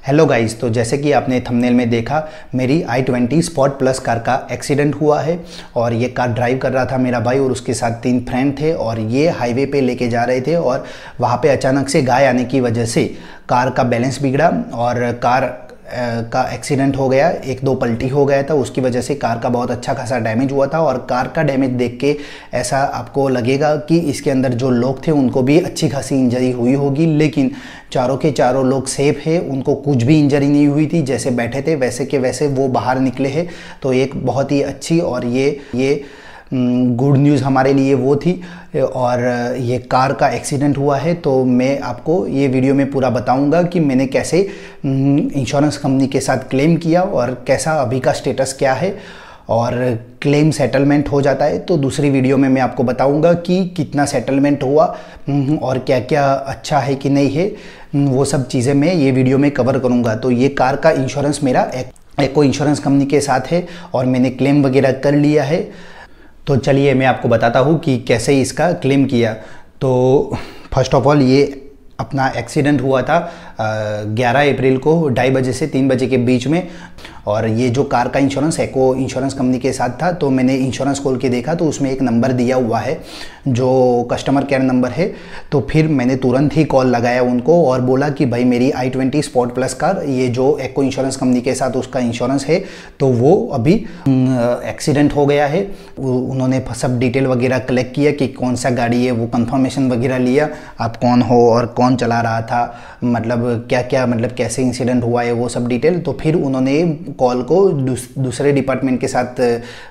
Hello guys, तो जैसे कि आपने थंबनेल में देखा, मेरी i20 स्पॉट प्लस कार का एक्सीडेंट हुआ है। और ये कार ड्राइव कर रहा था मेरा भाई और उसके साथ 3 फ्रेंड थे और ये हाईवे पे लेके जा रहे थे और वहाँ पे अचानक से गाय आने की वजह से कार का बैलेंस बिगड़ा और कार का एक्सीडेंट हो गया। 1-2 पलटी हो गया था, उसकी वजह से कार का बहुत अच्छा खासा डैमेज हुआ था। और कार का डैमेज देख के ऐसा आपको लगेगा कि इसके अंदर जो लोग थे उनको भी अच्छी खासी इंजरी हुई होगी, लेकिन चारों के चारों लोग सेफ है, उनको कुछ भी इंजरी नहीं हुई थी। जैसे बैठे थे वैसे के वैसे वो बाहर निकले हैं। तो एक बहुत ही अच्छी और ये गुड न्यूज़ हमारे लिए वो थी। और ये कार का एक्सीडेंट हुआ है तो मैं आपको ये वीडियो में पूरा बताऊंगा कि मैंने कैसे इंश्योरेंस कंपनी के साथ क्लेम किया और कैसा अभी का स्टेटस क्या है और क्लेम सेटलमेंट हो जाता है तो दूसरी वीडियो में मैं आपको बताऊंगा कि कितना सेटलमेंट हुआ और क्या क्या अच्छा है कि नहीं है। वो सब चीज़ें मैं ये वीडियो में कवर करूंगा। तो ये कार का इंश्योरेंस मेरा एको इंश्योरेंस कंपनी के साथ है और मैंने क्लेम वगैरह कर लिया है। तो चलिए मैं आपको बताता हूँ कि कैसे इसका क्लेम किया। तो फर्स्ट ऑफ ऑल ये अपना एक्सीडेंट हुआ था 11 अप्रैल को 2:30 बजे से 3 बजे के बीच में। और ये जो कार का इंश्योरेंस एको इंश्योरेंस कंपनी के साथ था तो मैंने इंश्योरेंस खोल के देखा तो उसमें एक नंबर दिया हुआ है जो कस्टमर केयर नंबर है। तो फिर मैंने तुरंत ही कॉल लगाया उनको और बोला कि भाई मेरी i20 स्पॉट प्लस कार, ये जो एको इंश्योरेंस कंपनी के साथ उसका इंश्योरेंस है तो वो अभी एक्सीडेंट हो गया है। उन्होंने सब डिटेल वगैरह कलेक्ट किया कि कौन सा गाड़ी है, वो कंफर्मेशन वगैरह लिया, आप कौन हो और कौन चला रहा था, मतलब क्या क्या, मतलब कैसे इंसिडेंट हुआ है, वो सब डिटेल। तो फिर उन्होंने कॉल को दूसरे डिपार्टमेंट के साथ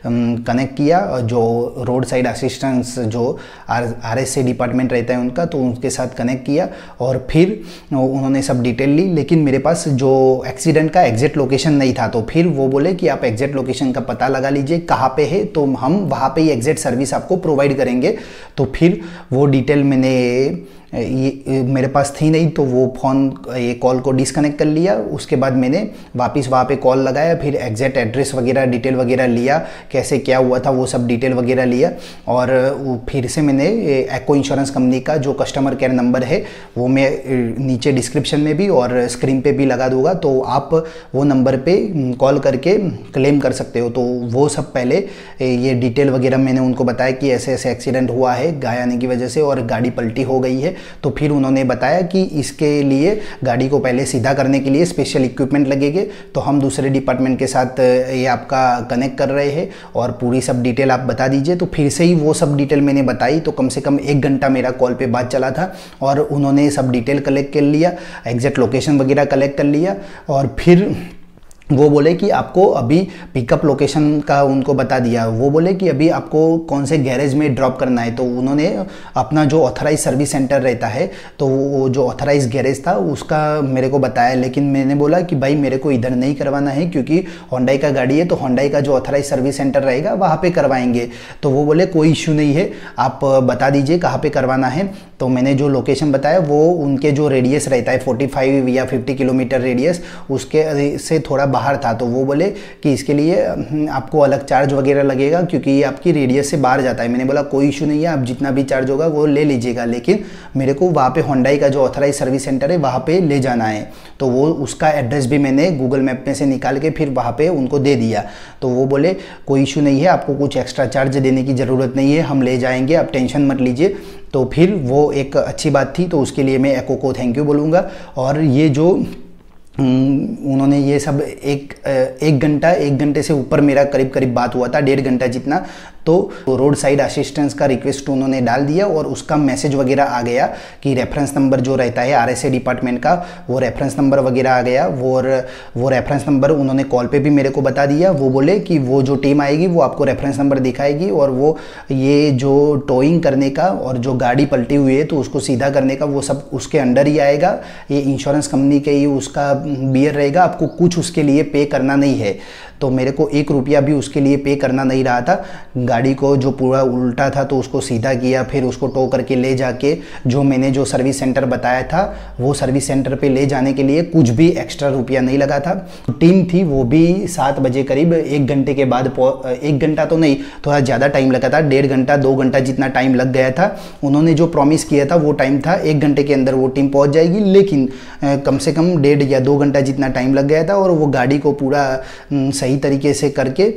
कनेक्ट किया, जो रोड साइड असिस्टेंस जो RSA डिपार्टमेंट रहता है उनका, तो उनके साथ कनेक्ट किया और फिर उन्होंने सब डिटेल ली। लेकिन मेरे पास जो एक्सीडेंट का एग्जैक्ट लोकेशन नहीं था तो फिर वो बोले कि आप एग्जैक्ट लोकेशन का पता लगा लीजिए कहाँ पे है, तो हम वहाँ पे ही एग्जैक्ट सर्विस आपको प्रोवाइड करेंगे। तो फिर वो डिटेल ये मेरे पास थी नहीं तो वो ये कॉल को डिस्कनेक्ट कर लिया। उसके बाद मैंने वापस वहाँ पे कॉल लगाया, फिर एग्जैक्ट एड्रेस वगैरह डिटेल वगैरह लिया, कैसे क्या हुआ था वो सब डिटेल वगैरह लिया। और फिर से मैंने एको इंश्योरेंस कंपनी का जो कस्टमर केयर नंबर है वो मैं नीचे डिस्क्रिप्शन में भी और स्क्रीन पे भी लगा दूंगा, तो आप वो नंबर पे कॉल करके क्लेम कर सकते हो। तो वो सब पहले ये डिटेल वगैरह मैंने उनको बताया कि ऐसे ऐसे एक्सीडेंट हुआ है गाय आने की वजह से और गाड़ी पलटी हो गई है। तो फिर उन्होंने बताया कि इसके लिए गाड़ी को पहले सीधा करने के लिए स्पेशल इक्विपमेंट लगेंगे, तो हम दूसरे डिपार्टमेंट के साथ ये आपका कनेक्ट कर रहे हैं और पूरी सब डिटेल आप बता दीजिए। तो फिर से ही वो सब डिटेल मैंने बताई, तो कम से कम 1 घंटा मेरा कॉल पे बात चला था और उन्होंने सब डिटेल कलेक्ट कर लिया, एग्जैक्ट लोकेशन वगैरह कलेक्ट कर लिया। और फिर वो बोले कि आपको अभी पिकअप लोकेशन का उनको बता दिया। वो बोले कि अभी आपको कौन से गैरेज में ड्रॉप करना है, तो उन्होंने अपना जो ऑथराइज सर्विस सेंटर रहता है तो वो जो ऑथराइज गैरेज था उसका मेरे को बताया। लेकिन मैंने बोला कि भाई मेरे को इधर नहीं करवाना है क्योंकि होंडाई का गाड़ी है, तो होंडाई का जो ऑथराइज सर्विस सेंटर रहेगा वहाँ पे करवाएंगे। तो वो बोले कोई इश्यू नहीं है, आप बता दीजिए कहाँ पे करवाना है। तो मैंने जो लोकेशन बताया वो उनके जो रेडियस रहता है 45 या 50 किलोमीटर रेडियस, उसके से थोड़ा बाहर था। तो वो बोले कि इसके लिए आपको अलग चार्ज वगैरह लगेगा क्योंकि ये आपकी रेडियस से बाहर जाता है। मैंने बोला कोई इशू नहीं है, आप जितना भी चार्ज होगा वो ले लीजिएगा, लेकिन मेरे को वहाँ पे होंडाई का जो ऑथराइज सर्विस सेंटर है वहाँ पे ले जाना है। तो वो उसका एड्रेस भी मैंने गूगल मैप में से निकाल के फिर वहाँ पे उनको दे दिया। तो वो बोले कोई इशू नहीं है, आपको कुछ एक्स्ट्रा चार्ज देने की ज़रूरत नहीं है, हम ले जाएंगे, आप टेंशन मत लीजिए। तो फिर वो एक अच्छी बात थी, तो उसके लिए मैं एको को थैंक यू बोलूँगा। और ये जो उन्होंने ये सब एक घंटे से ऊपर मेरा करीब बात हुआ था, 1.5 घंटा जितना। तो रोड साइड असिस्टेंस का रिक्वेस्ट उन्होंने डाल दिया और उसका मैसेज वगैरह आ गया कि रेफरेंस नंबर जो रहता है RSA डिपार्टमेंट का, वो रेफरेंस नंबर वगैरह आ गया। वो रेफरेंस नंबर उन्होंने कॉल पे भी मेरे को बता दिया। वो बोले कि वो जो टीम आएगी वो आपको रेफरेंस नंबर दिखाएगी और वो ये जो टोइंग करने का और जो गाड़ी पलटी हुई है तो उसको सीधा करने का वो सब उसके अंडर ही आएगा। ये इंश्योरेंस कंपनी के ही उसका बियर रहेगा, आपको कुछ उसके लिए पे करना नहीं है। तो मेरे को 1 रुपया भी उसके लिए पे करना नहीं रहा था। गाड़ी को जो पूरा उल्टा था तो उसको सीधा किया, फिर उसको टो करके ले जाके जो मैंने जो सर्विस सेंटर बताया था वो सर्विस सेंटर पे ले जाने के लिए कुछ भी एक्स्ट्रा रुपया नहीं लगा था। टीम थी वो भी 7 बजे करीब 1 घंटे के बाद 1 घंटा तो नहीं, थोड़ा ज़्यादा टाइम लगा था, 1.5 घंटा 2 घंटा जितना टाइम लग गया था। उन्होंने जो प्रॉमिस किया था वो टाइम था 1 घंटे के अंदर वो टीम पहुंच जाएगी, लेकिन कम से कम 1.5 या 2 घंटा जितना टाइम लग गया था। और वो गाड़ी को पूरा सही तरीके से करके,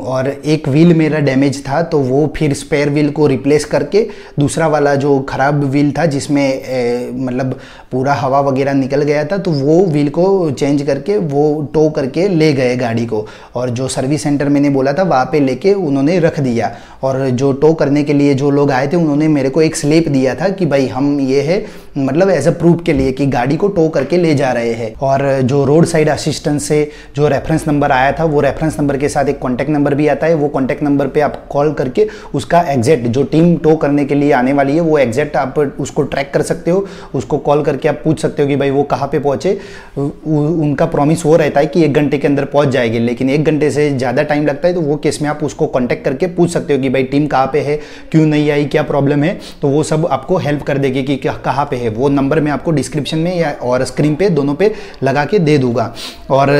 और एक व्हील मेरा डैमेज था तो वो फिर स्पेयर व्हील को रिप्लेस करके दूसरा वाला जो ख़राब व्हील था जिसमें मतलब पूरा हवा वगैरह निकल गया था, तो वो व्हील को चेंज करके वो टो करके ले गए गाड़ी को। और जो सर्विस सेंटर मैंने बोला था वहाँ पे लेके उन्होंने रख दिया। और जो टो करने के लिए जो लोग आए थे उन्होंने मेरे को एक स्लिप दिया था कि भाई हम ये है मतलब एज अ प्रूफ के लिए कि गाड़ी को टो करके ले जा रहे हैं। और जो रोड साइड असिस्टेंस से जो रेफरेंस नंबर आया था वो रेफरेंस नंबर के साथ एक कॉन्टैक्ट नंबर भी आता है। वो कॉन्टैक्ट नंबर पे आप कॉल करके उसका एग्जैक्ट जो टीम टो करने के लिए आने वाली है वो एग्जैक्ट आप उसको ट्रैक कर सकते हो। उसको कॉल करके आप पूछ सकते हो कि भाई वो कहाँ पे पहुँचे। उनका प्रॉमिस वो रहता है कि 1 घंटे के अंदर पहुँच जाएगी, लेकिन 1 घंटे से ज़्यादा टाइम लगता है तो वो केस में आप उसको कॉन्टैक्ट करके पूछ सकते हो कि भाई टीम कहाँ पे है, क्यों नहीं आई, क्या प्रॉब्लम है। तो वो सब आपको हेल्प कर देगी कि कहाँ पे है। वो नंबर मैं आपको डिस्क्रिप्शन में या और स्क्रीन पे दोनों पे लगा के दे दूंगा। और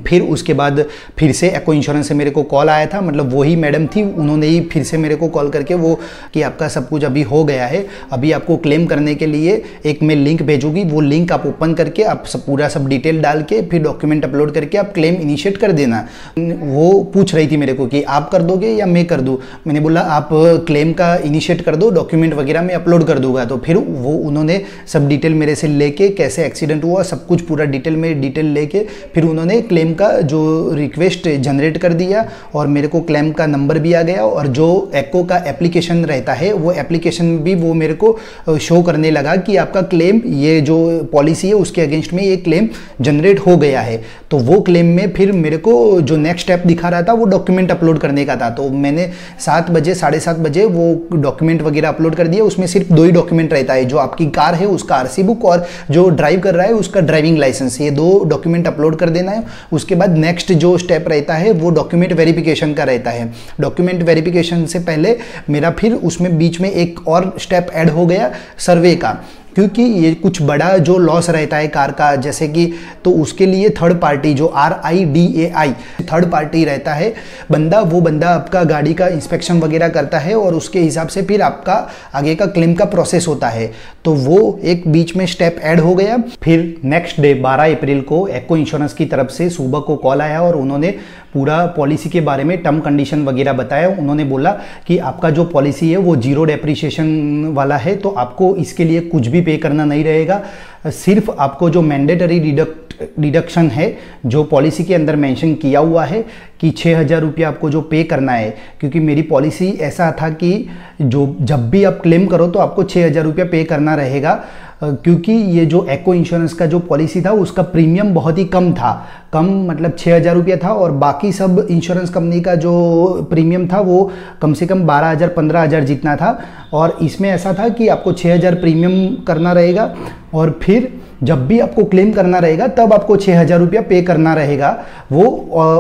फिर उसके बाद फिर से एको इंश्योरेंस से मेरे को कॉल आया था, मतलब वही मैडम थी, उन्होंने ही फिर से मेरे को कॉल करके वो कि आपका सब कुछ अभी हो गया है, अभी आपको क्लेम करने के लिए एक मैं लिंक भेजूंगी, वो लिंक आप ओपन करके आप पूरा सब डिटेल डाल के फिर डॉक्यूमेंट अपलोड करके आप क्लेम इनिशिएट कर देना। वो पूछ रही थी मेरे को कि आप कर दोगे या मैं कर दूँ। मैंने बोला आप क्लेम का इनिशिएट कर दो, डॉक्यूमेंट वगैरह मैं अपलोड कर दूंगा। तो फिर वो उन्होंने सब डिटेल मेरे से लेके कैसे एक्सीडेंट हुआ सब कुछ पूरा डिटेल में डिटेल लेके फिर उन्होंने क्लेम का जो रिक्वेस्ट जनरेट कर दिया और मेरे को क्लेम का नंबर भी आ गया। और जो एको का एप्लीकेशन रहता है वो एप्लीकेशन भी वो मेरे को शो करने लगा कि आपका क्लेम, ये जो पॉलिसी है उसके अगेंस्ट में ये क्लेम जनरेट हो गया है। तो वो क्लेम में फिर मेरे को जो नेक्स्ट स्टेप दिखा रहा था वो डॉक्यूमेंट अपलोड करने का था। तो मैंने 7 बजे 7:30 बजे वो डॉक्यूमेंट वगैरह अपलोड कर दिया। उसमें सिर्फ 2 ही डॉक्यूमेंट रहता है, जो आपकी कार है उसका आरसी बुक और जो ड्राइव कर रहा है उसका ड्राइविंग लाइसेंस, ये 2 डॉक्यूमेंट अपलोड कर देना है। उसके बाद नेक्स्ट जो स्टेप रहता है वो डॉक्यूमेंट वेरिफिकेशन का रहता है। डॉक्यूमेंट वेरिफिकेशन से पहले मेरा फिर उसमें बीच में एक और स्टेप ऐड हो गया सर्वे का, क्योंकि ये कुछ बड़ा जो लॉस रहता है कार का, जैसे कि तो उसके लिए थर्ड पार्टी जो RIDAI थर्ड पार्टी रहता है बंदा, वो बंदा आपका गाड़ी का इंस्पेक्शन वगैरह करता है और उसके हिसाब से फिर आपका आगे का क्लेम का प्रोसेस होता है। तो वो एक बीच में स्टेप ऐड हो गया। फिर नेक्स्ट डे 12 अप्रैल को एको इंश्योरेंस की तरफ से सुबह को कॉल आया और उन्होंने पूरा पॉलिसी के बारे में टर्म कंडीशन वगैरह बताया। उन्होंने बोला कि आपका जो पॉलिसी है वो 0 डेप्रिसिएशन वाला है, तो आपको इसके लिए कुछ भी पे करना नहीं रहेगा। सिर्फ आपको जो मैंडेटरी डिडक्शन है जो पॉलिसी के अंदर मेंशन किया हुआ है कि 6,000 रुपया आपको जो पे करना है, क्योंकि मेरी पॉलिसी ऐसा था कि जो जब भी आप क्लेम करो तो आपको 6,000 रुपया पे करना रहेगा। क्योंकि ये जो एको इंश्योरेंस का जो पॉलिसी था उसका प्रीमियम बहुत ही कम था, कम मतलब 6,000 रुपया था, और बाकी सब इंश्योरेंस कंपनी का जो प्रीमियम था वो कम से कम 12,000 15,000 जितना था। और इसमें ऐसा था कि आपको 6,000 प्रीमियम करना रहेगा और फिर जब भी आपको क्लेम करना रहेगा तब आपको 6,000 रुपया पे करना रहेगा। वो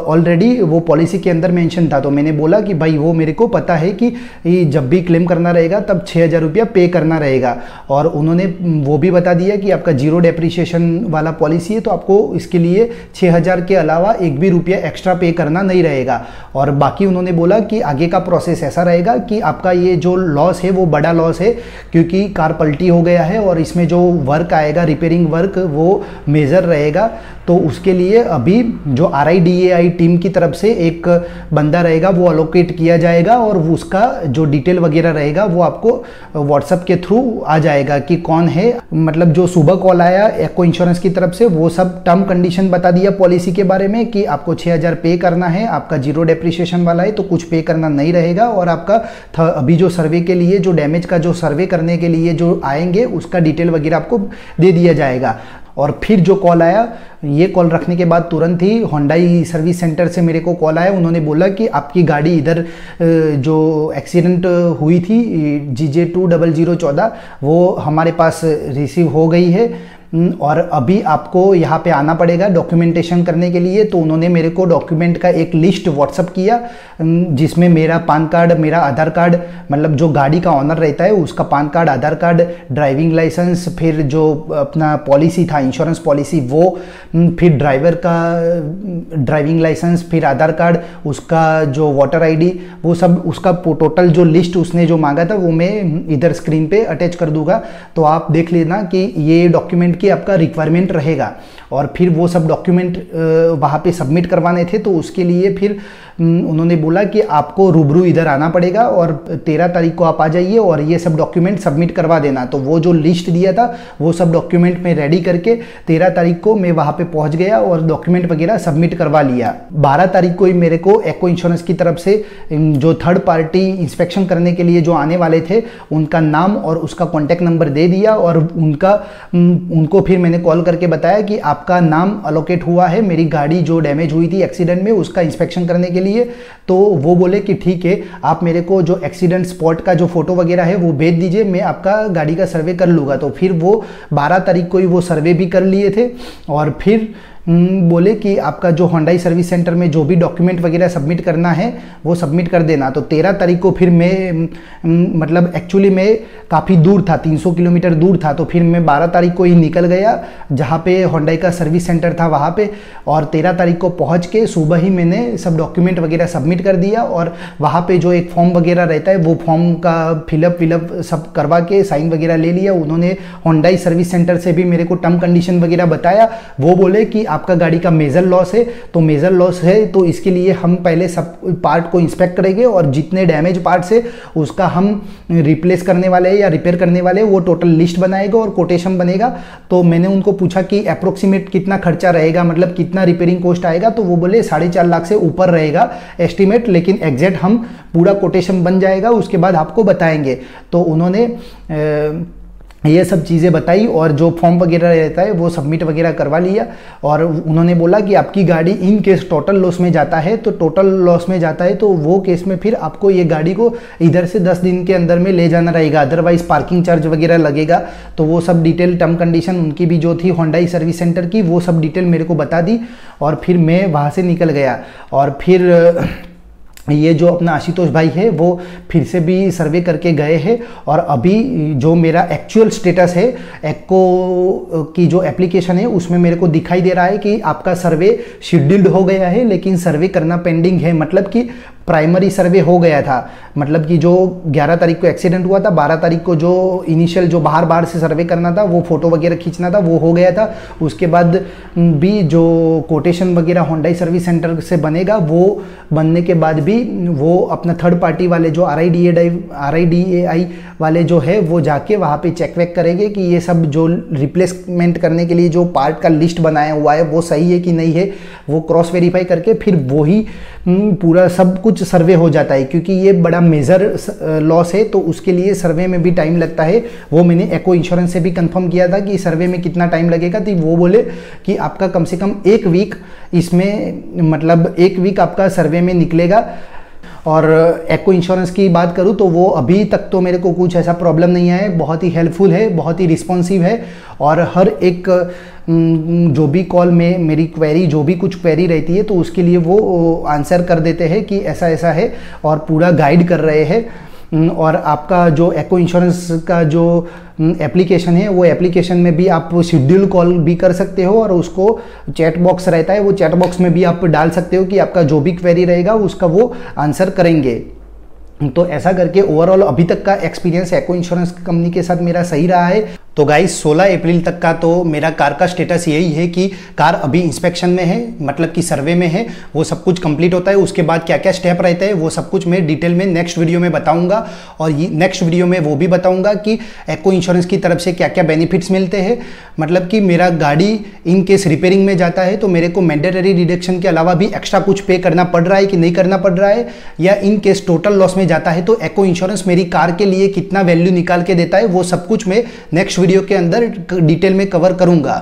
ऑलरेडी वो पॉलिसी के अंदर मेंशन था। तो मैंने बोला कि भाई वो मेरे को पता है कि जब भी क्लेम करना रहेगा तब 6,000 रुपया पे करना रहेगा। और उन्होंने वो भी बता दिया कि आपका 0 डेप्रिसिएशन वाला पॉलिसी है तो आपको इसके लिए 6,000 के अलावा एक भी रुपया एक्स्ट्रा पे करना नहीं रहेगा। और बाकी उन्होंने बोला कि आगे का प्रोसेस ऐसा रहेगा कि आपका ये जो लॉस है वो बड़ा लॉस है, क्योंकि कार पलटी हो गया है और इसमें जो वर्क आएगा रिपेयरिंग वर्क वो मेजर रहेगा। तो उसके लिए अभी जो RIDAI टीम की तरफ से एक बंदा रहेगा वो अलोकेट किया जाएगा और उसका जो डिटेल वगैरह रहेगा वो आपको व्हाट्सएप के थ्रू आ जाएगा कि कौन है। मतलब जो सुबह कॉल आया एको इंश्योरेंस की तरफ से वो सब टर्म कंडीशन बता दिया पॉलिसी के बारे में कि आपको 6,000 पे करना है, आपका 0 डेप्रिसिएशन वाला है तो कुछ पे करना नहीं रहेगा। और आपका अभी जो सर्वे के लिए जो डैमेज का जो सर्वे करने के लिए जो आएंगे उसका डिटेल वगैरह आपको दे दिया जाएगा। और फिर जो कॉल आया, ये कॉल रखने के बाद तुरंत ही होंडाई सर्विस सेंटर से मेरे को कॉल आया। उन्होंने बोला कि आपकी गाड़ी इधर जो एक्सीडेंट हुई थी GJ 20014 वो हमारे पास रिसीव हो गई है। और अभी आपको यहाँ पे आना पड़ेगा डॉक्यूमेंटेशन करने के लिए। तो उन्होंने मेरे को डॉक्यूमेंट का एक लिस्ट व्हाट्सअप किया, जिसमें मेरा पान कार्ड, मेरा आधार कार्ड, मतलब जो गाड़ी का ऑनर रहता है उसका पान कार्ड, आधार कार्ड, ड्राइविंग लाइसेंस, फिर जो अपना पॉलिसी था, इंश्योरेंस पॉलिसी वो, फिर ड्राइवर का ड्राइविंग लाइसेंस, फिर आधार कार्ड, उसका जो वोटर आईडी, वो सब, उसका टोटल जो लिस्ट उसने जो मांगा था वो मैं इधर स्क्रीन पे अटैच कर दूंगा। तो आप देख लेना कि ये डॉक्यूमेंट की आपका रिक्वायरमेंट रहेगा। और फिर वो सब डॉक्यूमेंट वहाँ पे सबमिट करवाने थे। तो उसके लिए फिर उन्होंने बोला कि आपको रूबरू इधर आना पड़ेगा और 13 तारीख को आप आ जाइए और ये सब डॉक्यूमेंट सबमिट करवा देना। तो वो जो लिस्ट दिया था वो सब डॉक्यूमेंट में रेडी करके 13 तारीख को मैं वहाँ पे पहुँच गया और डॉक्यूमेंट वगैरह सबमिट करवा लिया। 12 तारीख को ही मेरे को एको इंश्योरेंस की तरफ से जो थर्ड पार्टी इंस्पेक्शन करने के लिए जो आने वाले थे उनका नाम और उसका कॉन्टैक्ट नंबर दे दिया और उनको फिर मैंने कॉल करके बताया कि आपका नाम अलोकेट हुआ है, मेरी गाड़ी जो डैमेज हुई थी एक्सीडेंट में उसका इंस्पेक्शन करने के लिए। तो वो बोले कि ठीक है, आप मेरे को जो एक्सीडेंट स्पॉट का जो फोटो वगैरह है वो भेज दीजिए, मैं आपका गाड़ी का सर्वे कर लूँगा। तो फिर वो 12 तारीख को ही वो सर्वे भी कर लिए थे और फिर बोले कि आपका जो होंडाई सर्विस सेंटर में जो भी डॉक्यूमेंट वगैरह सबमिट करना है वो सबमिट कर देना। तो 13 तारीख को फिर मैं मतलब एक्चुअली मैं काफ़ी दूर था, 300 किलोमीटर दूर था। तो फिर मैं 12 तारीख को ही निकल गया जहाँ पे होंडाई का सर्विस सेंटर था वहाँ पे, और 13 तारीख को पहुँच के सुबह ही मैंने सब डॉक्यूमेंट वगैरह सबमिट कर दिया। और वहाँ पे जो एक फॉर्म वगैरह रहता है वो फॉर्म का फिलअप सब करवा के साइन वगैरह ले लिया। उन्होंने होंडाई सर्विस सेंटर से भी मेरे को टर्म कंडीशन वगैरह बताया। वो बोले कि आपका गाड़ी का मेजर लॉस है, तो मेजर लॉस है तो इसके लिए हम पहले सब पार्ट को इंस्पेक्ट करेंगे और जितने डैमेज पार्ट्स है उसका हम रिप्लेस करने वाले हैं या रिपेयर करने वाले हैं वो टोटल लिस्ट बनाएगा और कोटेशन बनेगा। तो मैंने उनको पूछा कि अप्रोक्सीमेट कितना खर्चा रहेगा, मतलब कितना रिपेयरिंग कॉस्ट आएगा। तो वो बोले 4.5 लाख से ऊपर रहेगा एस्टिमेट, लेकिन एग्जैक्ट हम पूरा कोटेशन बन जाएगा उसके बाद आपको बताएंगे। तो उन्होंने ये सब चीज़ें बताई और जो फॉर्म वगैरह रहता है वो सबमिट वगैरह करवा लिया। और उन्होंने बोला कि आपकी गाड़ी इन केस टोटल लॉस में जाता है, तो टोटल लॉस में जाता है तो वो केस में फिर आपको ये गाड़ी को इधर से 10 दिन के अंदर में ले जाना रहेगा, अदरवाइज पार्किंग चार्ज वगैरह लगेगा। तो वो सब डिटेल टर्म कंडीशन उनकी भी जो थी होंडाई सर्विस सेंटर की, वो सब डिटेल मेरे को बता दी और फिर मैं वहाँ से निकल गया। और फिर ये जो अपना आशुतोष भाई है वो फिर से भी सर्वे करके गए हैं और अभी जो मेरा एक्चुअल स्टेटस है एको की जो एप्लीकेशन है उसमें मेरे को दिखाई दे रहा है कि आपका सर्वे शेड्यूल्ड हो गया है, लेकिन सर्वे करना पेंडिंग है। मतलब कि प्राइमरी सर्वे हो गया था, मतलब कि जो 11 तारीख को एक्सीडेंट हुआ था, 12 तारीख को जो इनिशियल जो बाहर से सर्वे करना था वो फोटो वगैरह खींचना था वो हो गया था। उसके बाद भी जो कोटेशन वगैरह होंडाई सर्विस सेंटर से बनेगा वो बनने के बाद भी वो अपना थर्ड पार्टी वाले जो RIDAI वाले जो है वो जाके वहाँ पे चेक वेक करेंगे कि ये सब जो रिप्लेसमेंट करने के लिए जो पार्ट का लिस्ट बनाया हुआ है वो सही है कि नहीं है, वो क्रॉस वेरीफाई करके फिर वो ही पूरा सब कुछ सर्वे हो जाता है। क्योंकि ये बड़ा मेजर लॉस है तो उसके लिए सर्वे में भी टाइम लगता है। वो मैंने एको इंश्योरेंस से भी कंफर्म किया था कि सर्वे में कितना टाइम लगेगा। तो वो बोले कि आपका कम से कम 1 वीक इसमें, मतलब 1 वीक आपका सर्वे में निकलेगा। और एको इंश्योरेंस की बात करूँ तो वो अभी तक तो मेरे को कुछ ऐसा प्रॉब्लम नहीं आया है, बहुत ही हेल्पफुल है, बहुत ही रिस्पॉन्सिव है। और हर एक जो भी कॉल में मेरी क्वेरी, जो भी कुछ क्वेरी रहती है तो उसके लिए वो आंसर कर देते हैं कि ऐसा ऐसा है और पूरा गाइड कर रहे हैं। और आपका जो एको इंश्योरेंस का जो एप्लीकेशन है वो एप्लीकेशन में भी आप शेड्यूल कॉल भी कर सकते हो और उसको चैट बॉक्स रहता है, वो चैट बॉक्स में भी आप डाल सकते हो कि आपका जो भी क्वेरी रहेगा उसका वो आंसर करेंगे। तो ऐसा करके ओवरऑल अभी तक का एक्सपीरियंस एको इंश्योरेंस कंपनी के साथ मेरा सही रहा है। तो गाइस 16 अप्रैल तक का तो मेरा कार का स्टेटस यही है कि कार अभी इंस्पेक्शन में है, मतलब कि सर्वे में है। वो सब कुछ कंप्लीट होता है, उसके बाद क्या क्या स्टेप रहते हैं वो सब कुछ मैं डिटेल में नेक्स्ट वीडियो में बताऊंगा। और नेक्स्ट वीडियो में वो भी बताऊंगा कि एको इंश्योरेंस की तरफ से क्या क्या बेनिफिट्स मिलते हैं। मतलब कि मेरा गाड़ी इन केस रिपेयरिंग में जाता है तो मेरे को मैंडेटरी डिडक्शन के अलावा भी एक्स्ट्रा कुछ पे करना पड़ रहा है कि नहीं करना पड़ रहा है, या इन केस टोटल लॉस में जाता है तो एको इंश्योरेंस मेरी कार के लिए कितना वैल्यू निकाल के देता है, वो सब कुछ मैं नेक्स्ट वीडियो के अंदर डिटेल में कवर करूंगा।